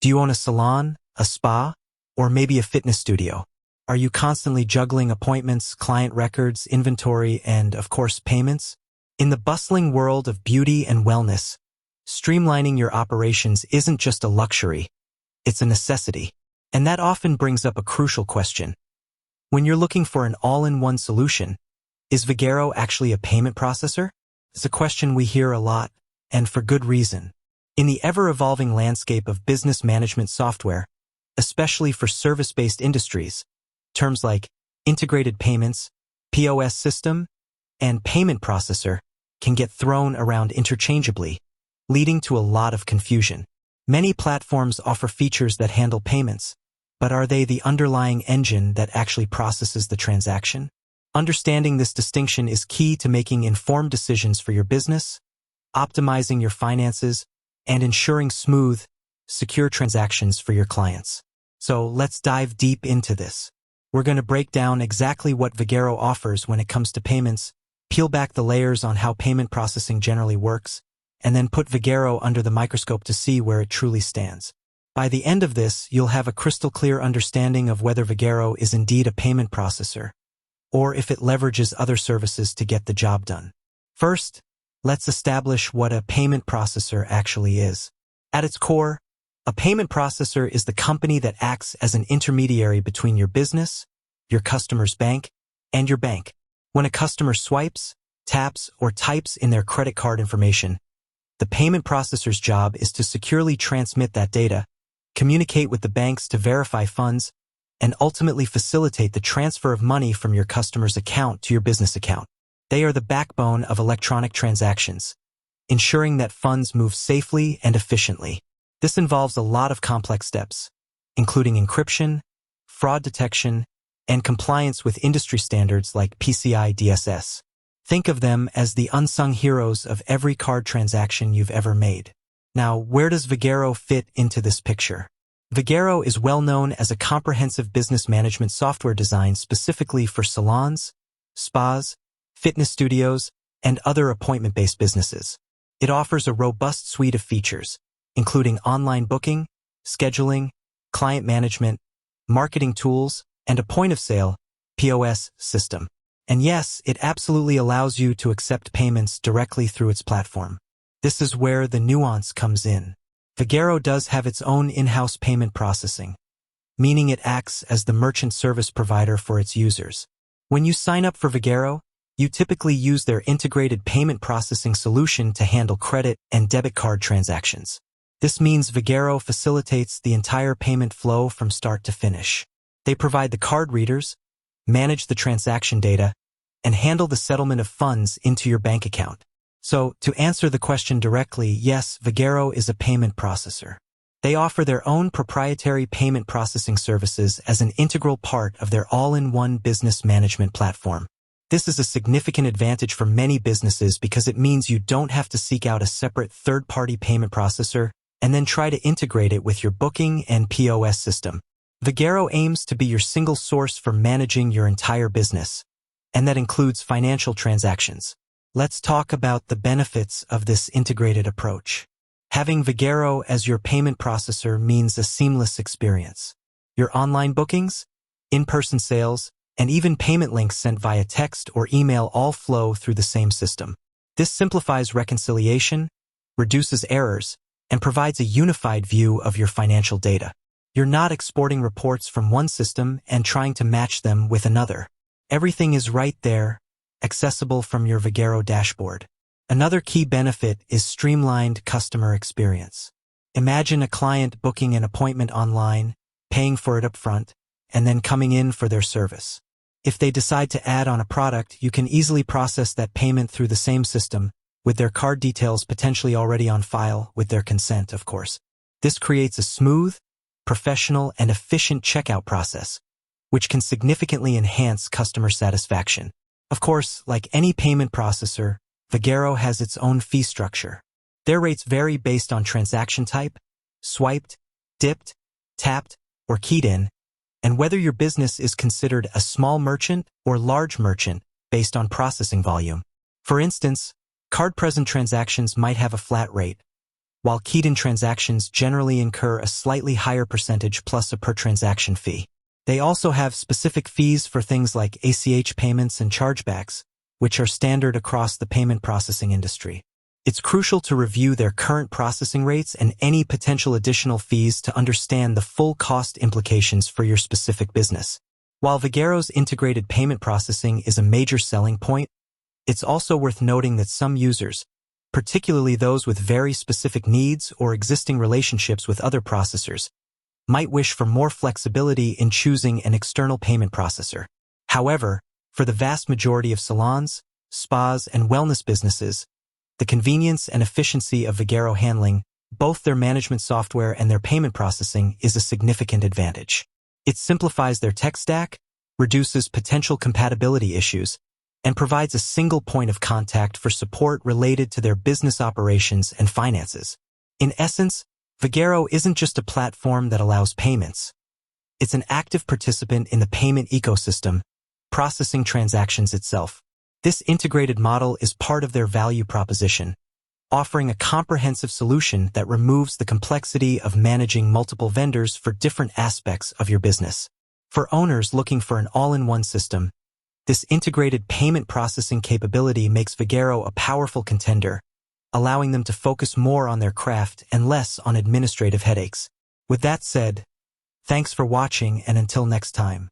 Do you own a salon, a spa, or maybe a fitness studio? Are you constantly juggling appointments, client records, inventory, and, of course, payments? In the bustling world of beauty and wellness, streamlining your operations isn't just a luxury, it's a necessity. And that often brings up a crucial question. When you're looking for an all-in-one solution, is Vagaro actually a payment processor? It's a question we hear a lot, and for good reason. In the ever-evolving landscape of business management software, especially for service-based industries, terms like integrated payments, POS system, and payment processor can get thrown around interchangeably, leading to a lot of confusion. Many platforms offer features that handle payments, but are they the underlying engine that actually processes the transaction? Understanding this distinction is key to making informed decisions for your business, optimizing your finances, and ensuring smooth, secure transactions for your clients. So let's dive deep into this. We're going to break down exactly what Vagaro offers when it comes to payments, peel back the layers on how payment processing generally works, and then put Vagaro under the microscope to see where it truly stands. By the end of this, you'll have a crystal clear understanding of whether Vagaro is indeed a payment processor, or if it leverages other services to get the job done. First, let's establish what a payment processor actually is. At its core, a payment processor is the company that acts as an intermediary between your business, your customer's bank, and your bank. When a customer swipes, taps, or types in their credit card information, the payment processor's job is to securely transmit that data, communicate with the banks to verify funds, and ultimately facilitate the transfer of money from your customer's account to your business account. They are the backbone of electronic transactions, ensuring that funds move safely and efficiently. This involves a lot of complex steps, including encryption, fraud detection, and compliance with industry standards like PCI DSS. Think of them as the unsung heroes of every card transaction you've ever made. Now, where does Vagaro fit into this picture? Vagaro is well known as a comprehensive business management software designed specifically for salons, spas, fitness studios, and other appointment-based businesses. It offers a robust suite of features, including online booking, scheduling, client management, marketing tools, and a point-of-sale POS system. And yes, it absolutely allows you to accept payments directly through its platform. This is where the nuance comes in. Vagaro does have its own in-house payment processing, meaning it acts as the merchant service provider for its users. When you sign up for Vagaro, you typically use their integrated payment processing solution to handle credit and debit card transactions. This means Vagaro facilitates the entire payment flow from start to finish. They provide the card readers, manage the transaction data, and handle the settlement of funds into your bank account. So, to answer the question directly, yes, Vagaro is a payment processor. They offer their own proprietary payment processing services as an integral part of their all-in-one business management platform. This is a significant advantage for many businesses because it means you don't have to seek out a separate third-party payment processor and then try to integrate it with your booking and POS system. Vagaro aims to be your single source for managing your entire business, and that includes financial transactions. Let's talk about the benefits of this integrated approach. Having Vagaro as your payment processor means a seamless experience. Your online bookings, in-person sales, and even payment links sent via text or email all flow through the same system. This simplifies reconciliation, reduces errors, and provides a unified view of your financial data. You're not exporting reports from one system and trying to match them with another. Everything is right there, accessible from your Vagaro dashboard. Another key benefit is streamlined customer experience. Imagine a client booking an appointment online, paying for it upfront, and then coming in for their service. If they decide to add on a product, you can easily process that payment through the same system, with their card details potentially already on file, with their consent, of course. This creates a smooth, professional, and efficient checkout process, which can significantly enhance customer satisfaction. Of course, like any payment processor, Vagaro has its own fee structure. Their rates vary based on transaction type, swiped, dipped, tapped, or keyed in, and whether your business is considered a small merchant or large merchant based on processing volume. For instance, card-present transactions might have a flat rate, while keyed-in transactions generally incur a slightly higher percentage plus a per-transaction fee. They also have specific fees for things like ACH payments and chargebacks, which are standard across the payment processing industry. It's crucial to review their current processing rates and any potential additional fees to understand the full cost implications for your specific business. While Vagaro's integrated payment processing is a major selling point, it's also worth noting that some users, particularly those with very specific needs or existing relationships with other processors, might wish for more flexibility in choosing an external payment processor. However, for the vast majority of salons, spas, and wellness businesses, the convenience and efficiency of Vagaro handling both their management software and their payment processing is a significant advantage. It simplifies their tech stack, reduces potential compatibility issues, and provides a single point of contact for support related to their business operations and finances. In essence, Vagaro isn't just a platform that allows payments. It's an active participant in the payment ecosystem, processing transactions itself. This integrated model is part of their value proposition, offering a comprehensive solution that removes the complexity of managing multiple vendors for different aspects of your business. For owners looking for an all-in-one system, this integrated payment processing capability makes Vagaro a powerful contender, allowing them to focus more on their craft and less on administrative headaches. With that said, thanks for watching, and until next time.